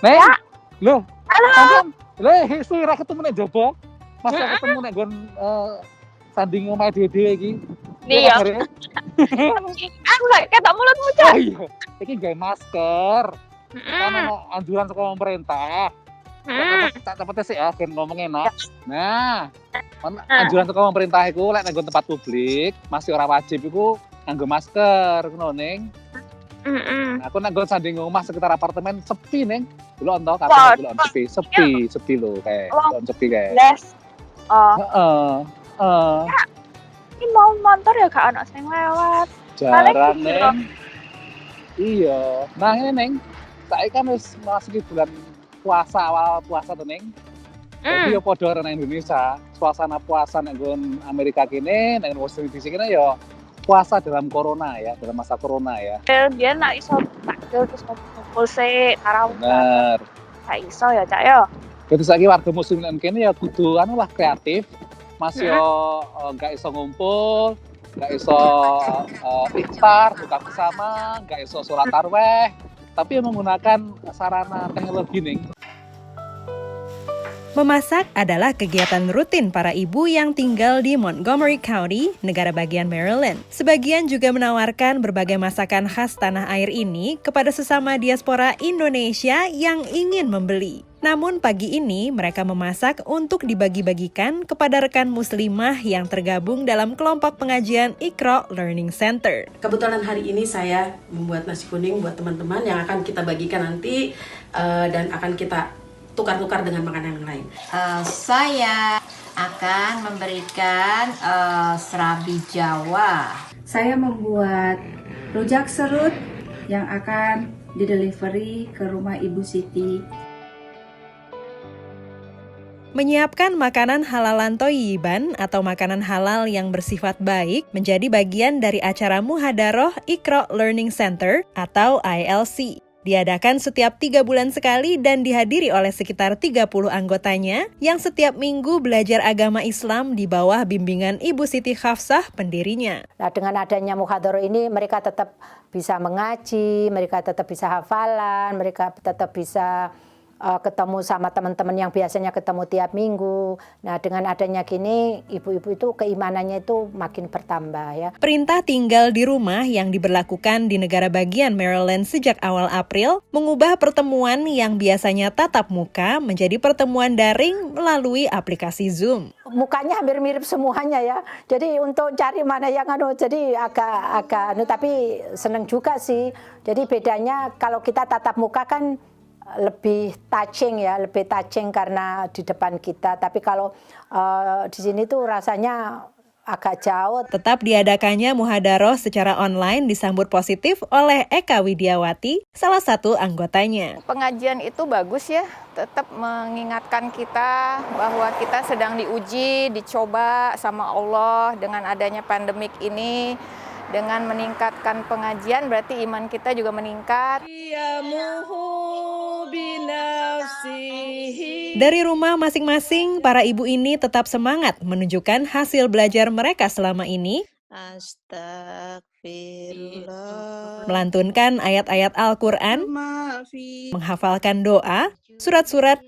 Neng, Ya, lho, halo. sampean sih ra ketemu nek jopo. Mas ra ketemu nek nggon sanding omahe dhewe-dhewe iki. Piye Iya. kabare? Aku gak ketok mulutmu, Oh Cak. iya, iki gawe masker. Kan Heeh. ono anjuran saka pemerintah. Tak cepet sih ya, ben ngomong enak. Nah, ono anjuran saka pemerintah iku lek nek nggon tempat publik masih ora wajib iku nganggo masker ngono, Ning. Heeh. Aku nek nggon sanding omah sekitar apartemen sepi, Ning. Delok to kabeh delok sepi lho kae. Delok sepi kae. Les. Oh, Heeh. Heeh. ini mau motor ya gak ono sing lewat. Jarang, Paling Neng. Iya. Nah, ini, Neng. Saiki kan wis masuki bulan puasa, awal puasa tuh, Neng. Jadi ya padha karo Indonesia. Suasana puasa nek nggon Amerika kene, nek Washington DC kene ya puasa dalam corona ya, dalam masa corona ya. dia nak iso takjil terus ngumpul sik tarawih. Bener. Gak iso ya, Cak ya. Jadi saiki warga muslim nang kene ya kudu anu lah kreatif. Mas yo gak iso ngumpul, gak iso iftar, buka bersama, gak iso sholat tarawih, tapi menggunakan sarana teknologi nih. Memasak adalah kegiatan rutin para ibu yang tinggal di Montgomery County, negara bagian Maryland. Sebagian juga menawarkan berbagai masakan khas tanah air ini kepada sesama diaspora Indonesia yang ingin membeli. Namun pagi ini mereka memasak untuk dibagi-bagikan kepada rekan muslimah yang tergabung dalam kelompok pengajian Iqra Learning Center. Kebetulan hari ini saya membuat nasi kuning buat teman-teman yang akan kita bagikan nanti dan akan kita tukar-tukar dengan makanan yang lain. Saya akan memberikan serabi Jawa. Saya membuat rujak serut yang akan didelivery ke rumah Ibu Siti. Menyiapkan makanan halalan thayyiban atau makanan halal yang bersifat baik menjadi bagian dari acara Muhadaroh Iqra Learning Center atau ILC. Diadakan setiap 3 bulan sekali dan dihadiri oleh sekitar 30 anggotanya yang setiap minggu belajar agama Islam di bawah bimbingan Ibu Siti Hafsah, pendirinya. Nah, dengan adanya Muhadharoh ini mereka tetap bisa mengaji, mereka tetap bisa hafalan, mereka tetap bisa ketemu sama teman-teman yang biasanya ketemu tiap minggu. Nah, dengan adanya gini, ibu-ibu itu keimanannya itu makin bertambah ya. Perintah tinggal di rumah yang diberlakukan di negara bagian Maryland sejak awal April mengubah pertemuan yang biasanya tatap muka menjadi pertemuan daring melalui aplikasi Zoom. Mukanya hampir mirip semuanya ya. Jadi untuk cari mana yang jadi agak tapi seneng juga sih. Jadi bedanya kalau kita tatap muka kan lebih touching karena di depan kita. Tapi kalau di sini tuh rasanya agak jauh. Tetap diadakannya Muhadaroh secara online disambut positif oleh Eka Widiawati, salah satu anggotanya. Pengajian itu bagus ya, tetap mengingatkan kita bahwa kita sedang diuji, dicoba sama Allah dengan adanya pandemik ini. Dengan meningkatkan pengajian berarti iman kita juga meningkat. Dari rumah masing-masing, para ibu ini tetap semangat menunjukkan hasil belajar mereka selama ini. Astagfirullah. Melantunkan ayat-ayat Al-Quran, menghafalkan doa, surat-surat,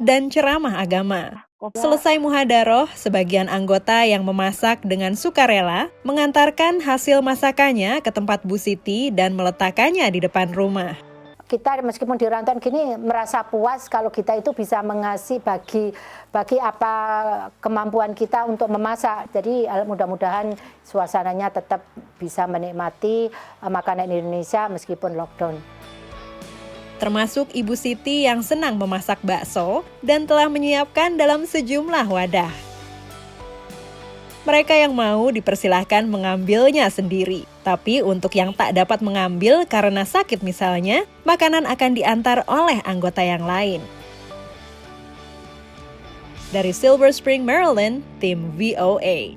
dan ceramah agama. Selesai Muhadaroh, sebagian anggota yang memasak dengan sukarela mengantarkan hasil masakannya ke tempat Bu Siti dan meletakkannya di depan rumah. Kita meskipun di rantauan gini merasa puas kalau kita itu bisa mengasih bagi apa kemampuan kita untuk memasak. Jadi mudah-mudahan suasananya tetap bisa menikmati makanan Indonesia meskipun lockdown. Termasuk Ibu Siti yang senang memasak bakso dan telah menyiapkan dalam sejumlah wadah. Mereka yang mau dipersilahkan mengambilnya sendiri. Tapi untuk yang tak dapat mengambil karena sakit misalnya, makanan akan diantar oleh anggota yang lain. Dari Silver Spring, Maryland, tim VOA.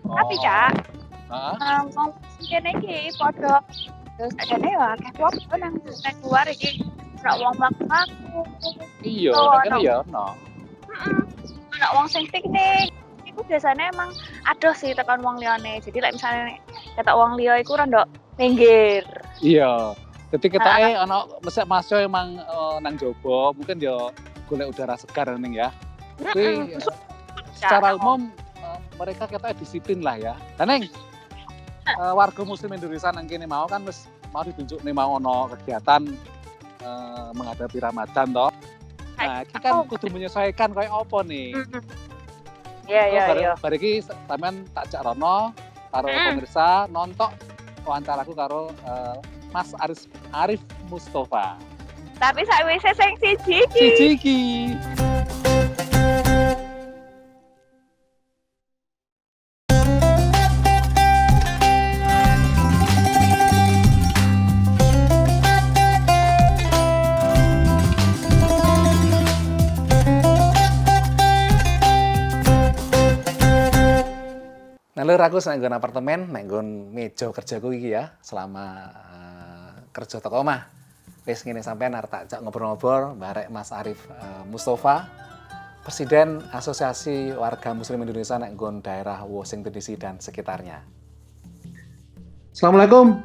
Tapi Cak, ngomong kene iki padha terus adane ya K-pop nang keluar iki ora wong mlaku-mlaku. Iya, kan ya ono. Ora wong sing piknik. Iku biasanya emang adoh sih tekan wong liyane. Jadi lek misalnya ketok wong liya iku rada minggir. Iya. Jadi kita ono mesek masyo emang nang jobo, mungkin yo golek udara segar ning ya. Tapi secara umum mereka kita disiplin lah ya. Dan neng warga muslim Indonesia nang kene mau kan wis mau ditunjuk nih mau ono kegiatan menghadapi Ramadan toh. Nah, kita kan kudu menyesuaikan kayak apa nih. Iya. Bar iki sampean tak jak rono karo pemirsa nonton wawancaraku karo Mas Arif Mustafa. Tapi sakwise sing siji iki. Siji iki. Lalu aku nek nggon apartemen, nek nggon meja kerjaku iki ya, selama kerja teko omah. Wis ngene sampean arep tak jak ngobrol-ngobrol barek Mas Arif Mustafa, Presiden Asosiasi Warga Muslim Indonesia nek nggon daerah Washington DC dan sekitarnya. Assalamualaikum,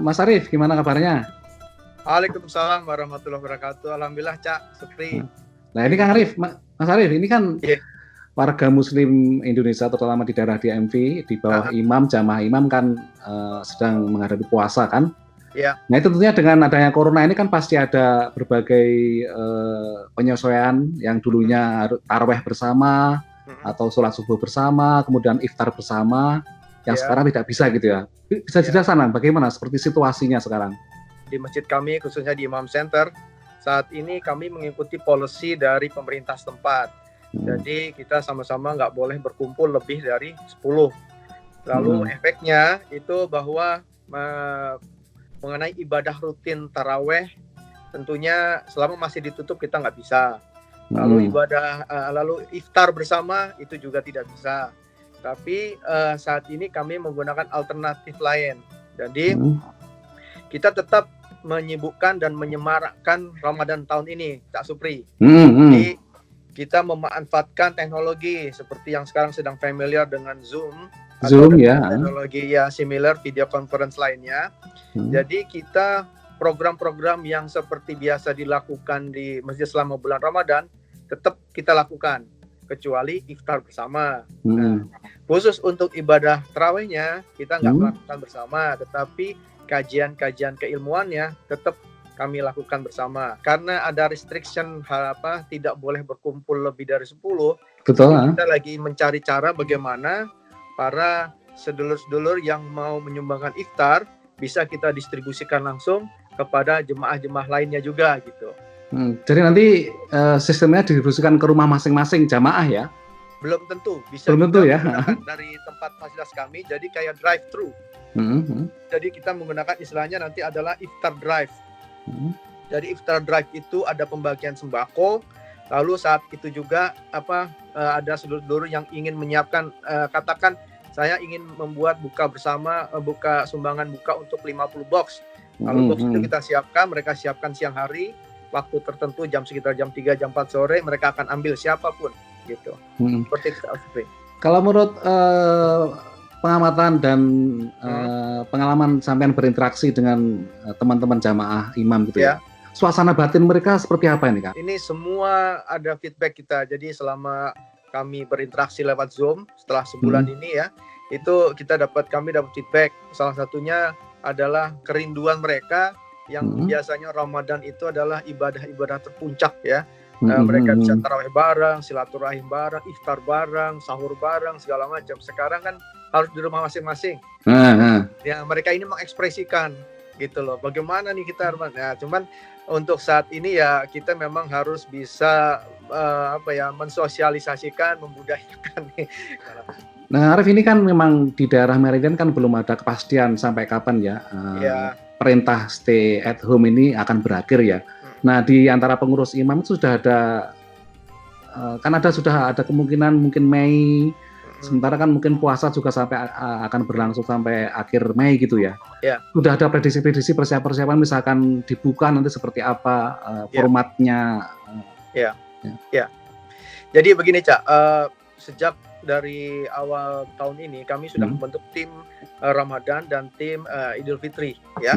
Mas Arif, gimana kabarnya? Waalaikumsalam warahmatullahi wabarakatuh. Alhamdulillah, Cak, Supri. Nah ini Kang Arif, Mas Arif, ini kan warga Muslim Indonesia terutama di daerah DMV di bawah imam, jamaah imam kan sedang menghadapi puasa kan. Iya. Nah itu tentunya dengan adanya corona ini kan pasti ada berbagai penyesuaian yang dulunya taraweh bersama atau sholat subuh bersama, kemudian iftar bersama, yang sekarang tidak bisa gitu ya. Bisa dijelaskan bagaimana seperti situasinya sekarang? Di masjid kami khususnya di Imam Center saat ini kami mengikuti policy dari pemerintah setempat. Jadi kita sama-sama nggak boleh berkumpul lebih dari 10. Lalu efeknya itu bahwa mengenai ibadah rutin taraweh tentunya selama masih ditutup kita nggak bisa. Lalu lalu iftar bersama itu juga tidak bisa. Tapi saat ini kami menggunakan alternatif lain. Jadi kita tetap menyibukkan dan menyemarakkan Ramadan tahun ini, Cak Supri. Jadi kita memanfaatkan teknologi seperti yang sekarang sedang familiar dengan Zoom ya. Teknologi similar video conference lainnya. Jadi kita program-program yang seperti biasa dilakukan di masjid selama bulan Ramadan tetap kita lakukan kecuali iftar bersama. Nah, khusus untuk ibadah tarawihnya kita nggak melakukan bersama, tetapi kajian-kajian keilmuannya tetap kami lakukan bersama karena ada restriction tidak boleh berkumpul lebih dari 10. Betul. Kita lagi mencari cara bagaimana para sedulur-sedulur yang mau menyumbangkan iftar bisa kita distribusikan langsung kepada jemaah-jemaah lainnya juga gitu. Jadi nanti sistemnya didistribusikan ke rumah masing-masing jamaah ya? Belum tentu, bisa ya dari tempat fasilitas kami, jadi kayak drive-thru. Jadi kita menggunakan istilahnya nanti adalah iftar drive. Jadi iftar drive itu ada pembagian sembako, lalu saat itu juga ada sedulur-sedulur yang ingin menyiapkan katakan saya ingin membuat buka bersama, sumbangan buka untuk 50 box. Lalu box itu kita siapkan, mereka siapkan siang hari, waktu tertentu sekitar jam 3, jam 4 sore mereka akan ambil siapapun gitu. Seperti itu. Kalau menurut pengamatan dan pengalaman sampean berinteraksi dengan teman-teman jamaah imam gitu ya. Suasana batin mereka seperti apa ini, Kak? Ini semua ada feedback kita. Jadi selama kami berinteraksi lewat Zoom setelah sebulan ini ya, itu kami dapat feedback. Salah satunya adalah kerinduan mereka yang biasanya Ramadan itu adalah ibadah-ibadah terpuncak ya. Mereka bisa tarawih bareng, silaturahim bareng, iftar bareng, sahur bareng, segala macam. Sekarang kan harus di rumah masing-masing. Ya, mereka ini mengekspresikan gitu loh. Bagaimana nih kita, ya, cuman untuk saat ini ya kita memang harus bisa mensosialisasikan, membudayakan nih. Nah, Arif ini kan memang di daerah Meridian kan belum ada kepastian sampai kapan ya. Perintah stay at home ini akan berakhir ya. Nah, di antara pengurus imam itu sudah ada sudah ada kemungkinan mungkin Mei. Sementara kan mungkin puasa juga sampai akan berlangsung sampai akhir Mei gitu ya. Sudah ada prediksi-prediksi persiapan misalkan dibuka nanti seperti apa formatnya. Jadi begini, Cak, sejak dari awal tahun ini kami sudah membentuk tim Ramadan dan tim Idul Fitri ya.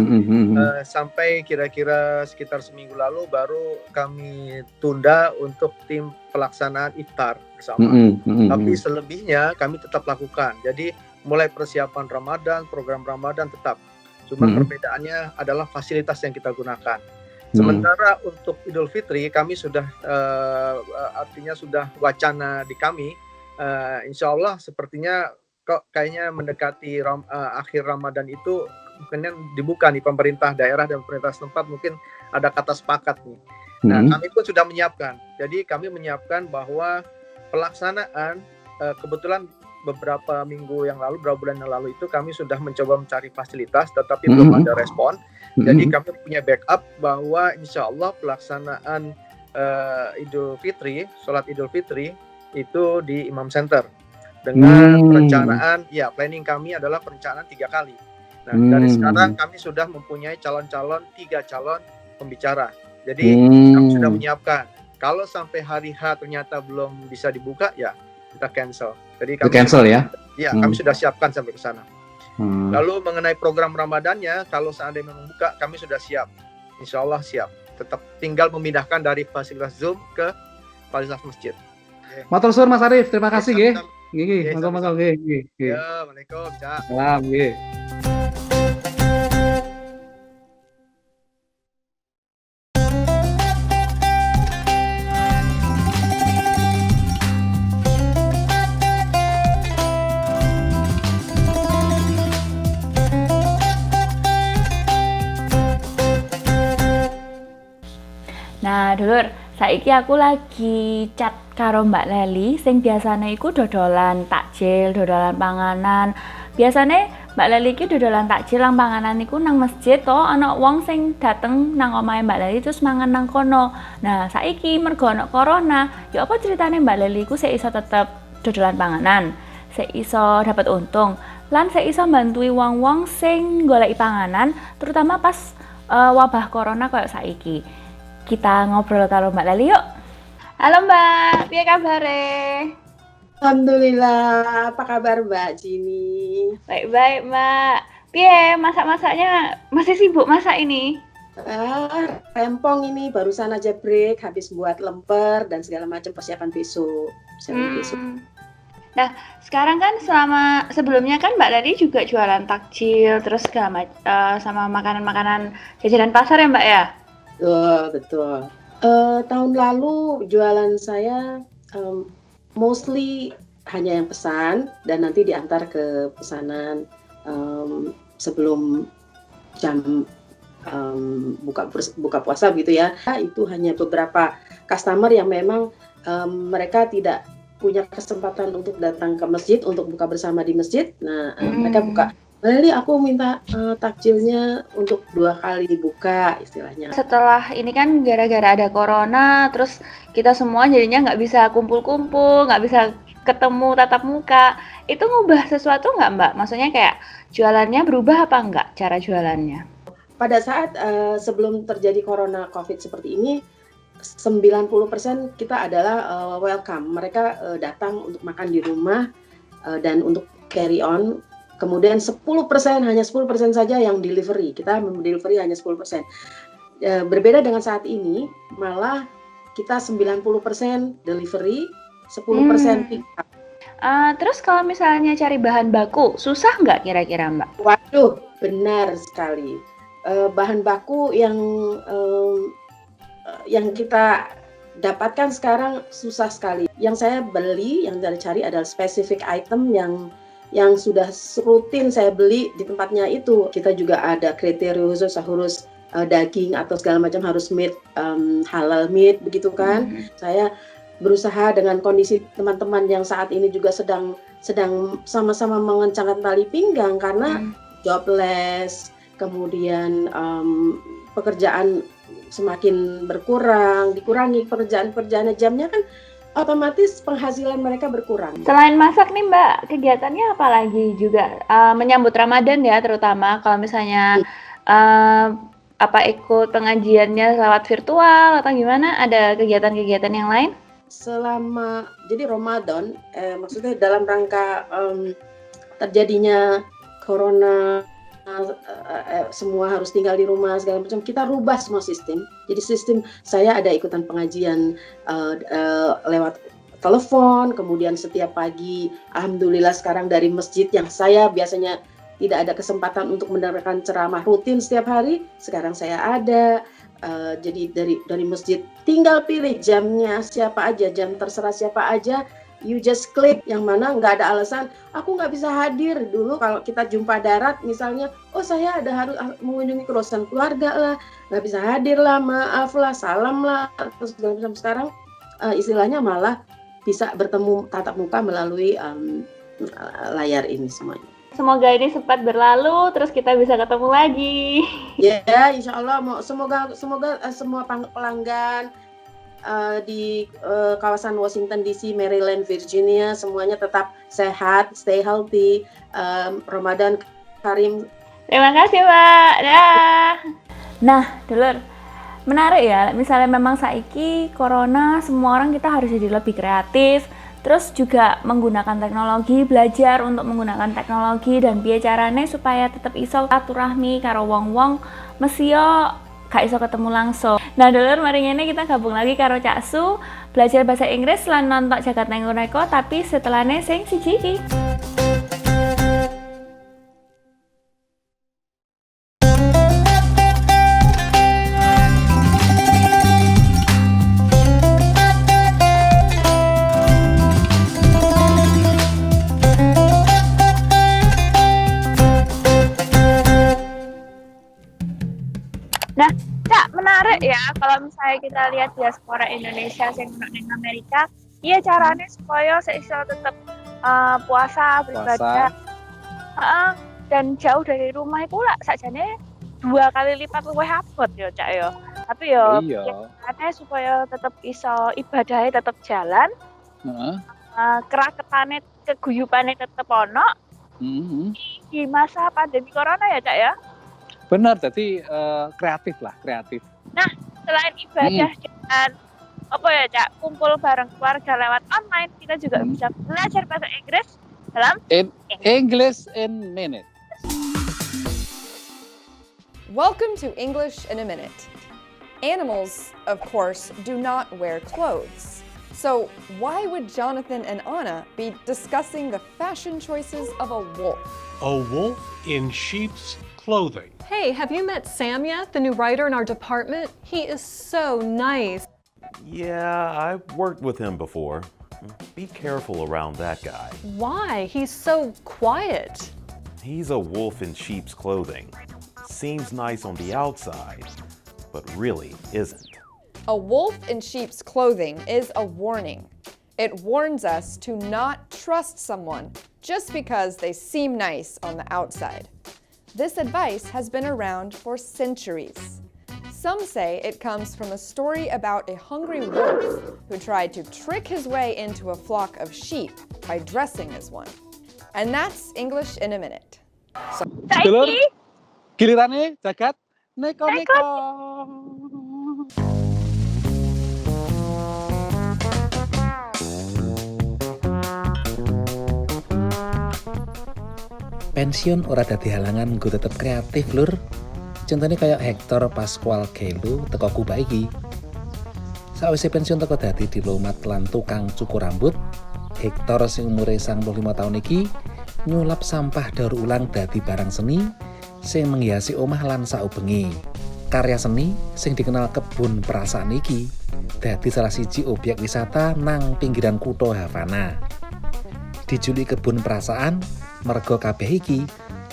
Sampai kira-kira sekitar seminggu lalu baru kami tunda untuk tim pelaksanaan iftar bersama. Tapi selebihnya kami tetap lakukan. Jadi mulai persiapan Ramadan, program Ramadan tetap. Cuma perbedaannya adalah fasilitas yang kita gunakan. Sementara untuk Idul Fitri kami sudah artinya sudah wacana di kami, insya Allah sepertinya kok kayaknya mendekati akhir Ramadan itu mungkin dibuka nih pemerintah daerah dan pemerintah setempat mungkin ada kata sepakat nih. Nah kami pun sudah menyiapkan. Jadi kami menyiapkan bahwa pelaksanaan kebetulan beberapa minggu yang lalu, beberapa bulan yang lalu itu kami sudah mencoba mencari fasilitas, tetapi belum ada respon. Jadi kami punya backup bahwa insya Allah pelaksanaan Idul Fitri, sholat Idul Fitri itu di Imam Center dengan perencanaan, ya planning kami adalah perencanaan 3 kali. Nah dari sekarang kami sudah mempunyai 3 calon pembicara. Jadi kami sudah menyiapkan. Kalau sampai hari H ternyata belum bisa dibuka, ya kita cancel. Jadi kami cancel ya? Ya, kami sudah siapkan sampai ke sana. Lalu mengenai program Ramadannya, kalau seandainya membuka, kami sudah siap. Insya Allah siap. Tetap tinggal memindahkan dari fasilitas Zoom ke fasilitas masjid. Matur suwun Mas Arif, terima kasih nggih. Nggih, Monggo nggih. Ya, Waalaikumsalam. Cak. Salam nggih. Nah, dulur, saiki aku lagi chat karo Mbak Leli sing biasane iku dodolan takjil, dodolan panganan. Biasane Mbak Leli iki dodolan takjil lan panganan iku nang masjid to ana wong sing dateng nang omahe Mbak Leli terus mangan nang kono. Nah, saiki mergo ana corona, ya apa ceritane Mbak Leli iku sik iso tetep dodolan panganan, sik iso dapat untung, lan sik iso mbantui wong-wong sing goleki panganan terutama pas wabah corona koyo saiki. Kita ngobrol karo Mbak Leli yuk. Halo Mbak, piye kabare? Alhamdulillah, apa kabar Mbak Jini? Baik-baik Mbak. Piye masak-masaknya masih sibuk masak ini? Rempong ini barusan aja break, habis buat lemper dan segala macam persiapan besok. Nah, sekarang kan sebelumnya kan Mbak Leli juga jualan takjil terus sama makanan-makanan jajanan pasar ya Mbak ya? Betul. Tahun lalu jualan saya mostly hanya yang pesan dan nanti diantar ke pesanan sebelum jam buka puasa gitu ya. Itu hanya beberapa customer yang memang mereka tidak punya kesempatan untuk datang ke masjid untuk buka bersama di masjid. Nah, mereka buka. Leli, aku minta takjilnya untuk 2 kali dibuka istilahnya. Setelah ini kan gara-gara ada corona, terus kita semua jadinya nggak bisa kumpul-kumpul, nggak bisa ketemu tatap muka. Itu ngubah sesuatu nggak Mbak? Maksudnya kayak jualannya berubah apa nggak cara jualannya? Pada saat sebelum terjadi corona COVID seperti ini, 90% kita adalah welcome. Mereka datang untuk makan di rumah dan untuk carry on. Kemudian 10%, hanya 10% saja yang delivery. Kita delivery hanya 10%. Berbeda dengan saat ini, malah kita 90% delivery, 10% pick up. Terus kalau misalnya cari bahan baku, susah nggak kira-kira Mbak? Waduh, benar sekali. Bahan baku yang kita dapatkan sekarang susah sekali. Yang saya beli, yang saya cari adalah specific item yang sudah rutin saya beli di tempatnya itu. Kita juga ada kriteria khusus, harus daging atau segala macam, harus meat, halal meat, begitu kan. Saya berusaha dengan kondisi teman-teman yang saat ini juga sedang sama-sama mengencangkan tali pinggang karena jobless, kemudian pekerjaan semakin berkurang, dikurangi pekerjaan jamnya kan, otomatis penghasilan mereka berkurang. Selain masak nih Mbak, kegiatannya apa lagi juga? Menyambut Ramadan ya terutama, kalau misalnya ikut pengajiannya lewat virtual atau gimana? Ada kegiatan-kegiatan yang lain? jadi Ramadan, maksudnya dalam rangka terjadinya corona, semua harus tinggal di rumah segala macam, kita rubah semua sistem. Jadi sistem saya ada ikutan pengajian lewat telepon, kemudian setiap pagi, alhamdulillah sekarang dari masjid yang saya biasanya tidak ada kesempatan untuk mendengarkan ceramah rutin setiap hari, sekarang saya ada. Jadi dari masjid tinggal pilih jamnya siapa aja, jam terserah siapa aja, you just click yang mana nggak ada alasan aku nggak bisa hadir. Dulu kalau kita jumpa darat misalnya, oh saya ada harus mengunjungi urusan keluarga lah, nggak bisa hadir lah, maaf lah, salam lah, terus sekarang istilahnya malah bisa bertemu tatap muka melalui layar ini semuanya. Semoga ini cepat berlalu, terus kita bisa ketemu lagi. Ya, insya Allah. Semoga semua pelanggan di kawasan Washington DC, Maryland, Virginia, semuanya tetap sehat, stay healthy. Ramadan Karim. Terima kasih, Mbak. Dah. Nah, dulur, menarik ya. Misalnya memang saiki corona, semua orang kita harus jadi lebih kreatif. Terus juga menggunakan teknologi, belajar untuk menggunakan teknologi dan piye carane supaya tetap iso silaturahmi karo wong-wong mesti yo gak iso ketemu langsung. Nah, dulur mari ngene kita gabung lagi karo Cak Su, belajar bahasa Inggris lan nonton Jagat Neko tapi setelahnya sing siji iki. Menarik ya kalau misalnya kita lihat diaspora Indonesia yang di Amerika, iya caranya supaya seiso tetap puasa beribadah dan jauh dari rumah itu lah sajane 2 kali lipat luwih abot ya Cak ya. Tapi ya caranya supaya tetap iso ibadahnya tetap jalan, keraketane keguyupane tetap ono di masa pandemi corona ya Cak ya. Benar, jadi kreatif. Nah, selain ibadah dan apa ya Cak, kumpul bareng keluarga lewat online, kita juga bisa belajar bahasa Inggris dalam English in Minute. Welcome to English in a Minute. Animals, of course, do not wear clothes. So why would Jonathan and Anna be discussing the fashion choices of a wolf? A wolf in sheep's clothing. Hey, have you met Sam yet, the new writer in our department? He is so nice. Yeah, I've worked with him before. Be careful around that guy. Why? He's so quiet. He's a wolf in sheep's clothing. Seems nice on the outside, but really isn't. A wolf in sheep's clothing is a warning. It warns us to not trust someone just because they seem nice on the outside. This advice has been around for centuries. Some say it comes from a story about a hungry wolf who tried to trick his way into a flock of sheep by dressing as one. And that's English in a Minute. Dulur, gilirannya Jagat Neko. Pensiun ora dadi halangan gue tetep kreatif lur. Contohnya kayak Hector Pascual Gelo teko Kuba iki. Sawise pensiun teko dadi diplomat lan tukang cukur rambut, Hector sing umure 95 tahun iki nyulap sampah daur ulang dadi barang seni sing menghiasi omah lan saubenge. Karya seni sing dikenal Kebun Perasaan iki dadi salah siji objek wisata nang pinggiran kutha Havana. Dijuluki Kebun Perasaan merga kabeh iki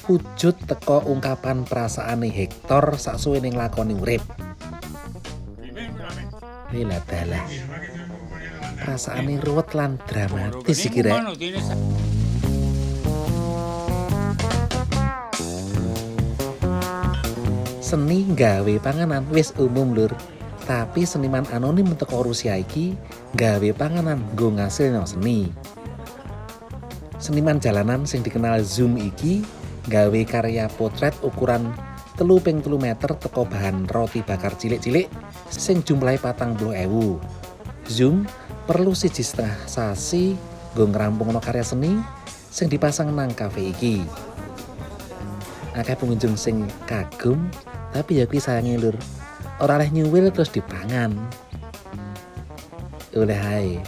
wujud teka ungkapan perasaane Hector saksuwene nglakoni urip. Lila dalah. Perasaane ruwet lan dramatis iki rek. Seni gawe panganan wis umum lur. Tapi seniman anonim teko Rusia iki gawe panganan nggo ngasilno seni. Seniman jalanan sing dikenal Zoom iki gawe karya potret ukuran 3x3 meter teko bahan roti bakar cilik-cilik sing jumlahe 40.000. Zoom perlu 1,5 sasi nggo ngrampungno karya seni sing dipasang nang kafe iki. Akeh pengunjung sing kagum, tapi ya kuwi sayange lur, ora oleh nyuwil terus dipangan. Oleh ae.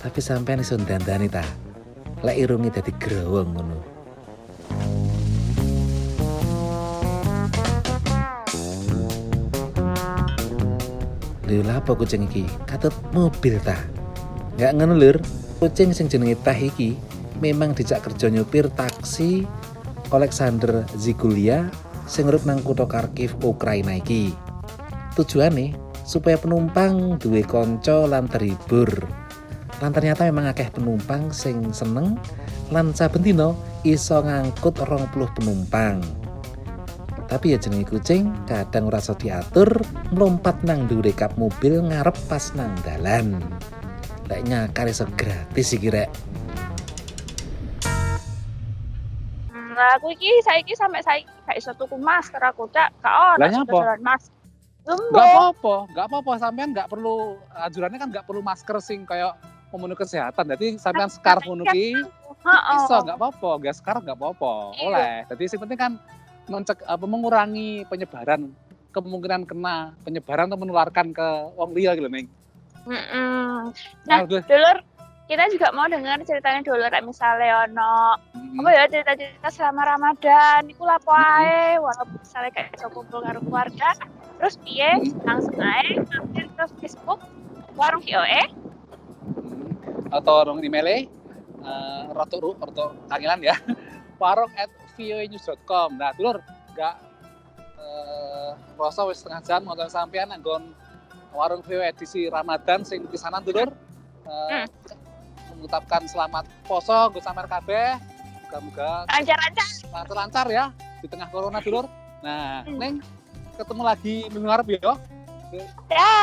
Tapi sampean iso ndandani ta, lek irunge dadi growong ngono. Lha apa kucing iki? Katut mobil ta? Nggak ngono lur. Kucing sing jenenge Teh iki memang dijak kerja nyupir taksi Alexander Zigulia sing urip nang kutha Kharkiv, Ukraina iki. Tujuane supaya penumpang duwe kanca lan terhibur. Lan ternyata memang akeh penumpang sing seneng lan saben dina iso ngangkut 20 penumpang. Tapi ya jenenge kucing kadang ora iso diatur, mlompat nang dhuwure kap mobil ngarep pas nang dalan. Lek nyakar iso gratis iki rek. Lah aku iki saiki sampe saiki gak iso tuku masker aku Cak, gak ono Lah nyapa? masker. Gak apa-apa, sampean nggak perlu anjurannya kan nggak perlu masker sing kayak memenuhi kesehatan. Jadi sampean scarf ngono ki iso nggak apa-apa, nggak scarf nggak apa-apa, oleh. Jadi sing penting kan mengurangi penyebaran, kemungkinan kena penyebaran atau menularkan ke wong liya gitu Ning. Nah, dulur kita juga mau dengar ceritanya dulur misalnya ono apa ya cerita-cerita selama Ramadan iku lapo ae walaupun misalnya kayak iso kumpul karo keluarga terus piye langsung ae mampir ke Facebook warung VOE atau warung email roto kangelan ya warung@voenews.com. Nah dulur nggak rasa wis setengah jam nonton sampean nggon warung VOE edisi Ramadan sing pisanan dulur. Mengucapkan selamat poso nggo sampean kabeh. Muga-muga lancar ya di tengah corona dulur. Nah, Neng ketemu lagi minggu ngarep ya. Ya.